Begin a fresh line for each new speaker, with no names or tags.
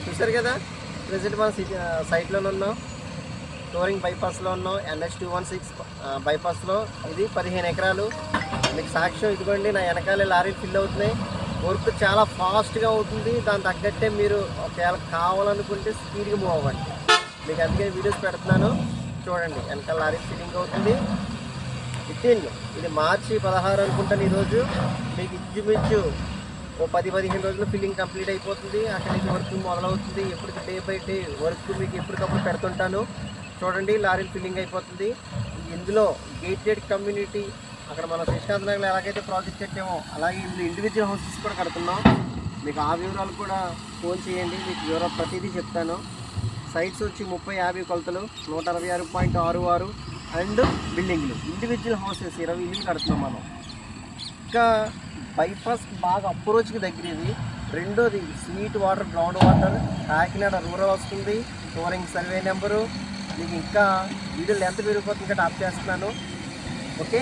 చూసారు కదా, ప్రెజెంట్ మన సైట్లోనే ఉన్నాం. టోరింగ్ బైపాస్లో ఉన్నాం, NH 216 బైపాస్లో. ఇది 15 ఎకరాలు. మీకు సాక్ష్యం ఇదిగోండి, నా వెనకాలే లారీలు ఫిల్ అవుతున్నాయి. వర్క్ చాలా ఫాస్ట్గా అవుతుంది. దాని తగ్గట్టే మీరు ఒకవేళ కావాలనుకుంటే స్పీడ్గా మూవ్ అవ్వండి. మీకు అందుకే వీడియోస్ పెడుతున్నాను, చూడండి. వెనకాల లారీ ఫిల్లింగ్ అవుతుంది. ఇది మార్చి 16 అనుకుంటాను ఈరోజు. మీకు ఇంచుమించు ఓ 10-15 రోజుల్లో ఫిల్లింగ్ కంప్లీట్ అయిపోతుంది. అక్కడి నుంచి వర్క్ మొదలవుతుంది. ఎప్పటికి డే బై డే వర్క్ మీకు ఎప్పటికప్పుడు పెడుతుంటాను. చూడండి, లారీలు ఫిల్లింగ్ అయిపోతుంది. ఇందులో గేటెడ్ కమ్యూనిటీ, అక్కడ మన శ్రీకాంత్ నగర్లో ఎలాగైతే ప్రాజెక్ట్ కట్టామో అలాగే ఇందులో ఇండివిజువల్ హౌసెస్ కూడా కడుతున్నాం. మీకు ఆ వివరాలు కూడా ఫోన్ చేయండి, మీకు వివరాలు ప్రతిదీ చెప్తాను. సైట్స్ వచ్చి 30-50 కొలతలు, 166.66 అండ్ బిల్డింగ్లు, ఇండివిజువల్ హౌసెస్ 20 ఇల్లు కడుతున్నాం మనం. ఇంకా బైపాస్ బాగా అప్రోచ్కి దగ్గర ఇది. రెండోది sweet water, ground water, Kakinada rural వస్తుంది. టోరింగ్ సర్వే నెంబరు. మీకు ఇంకా వీడియోలు ఎంత పెరిగిపోతుంది ఇంకా టాప్ చేస్తున్నాను. ఓకే.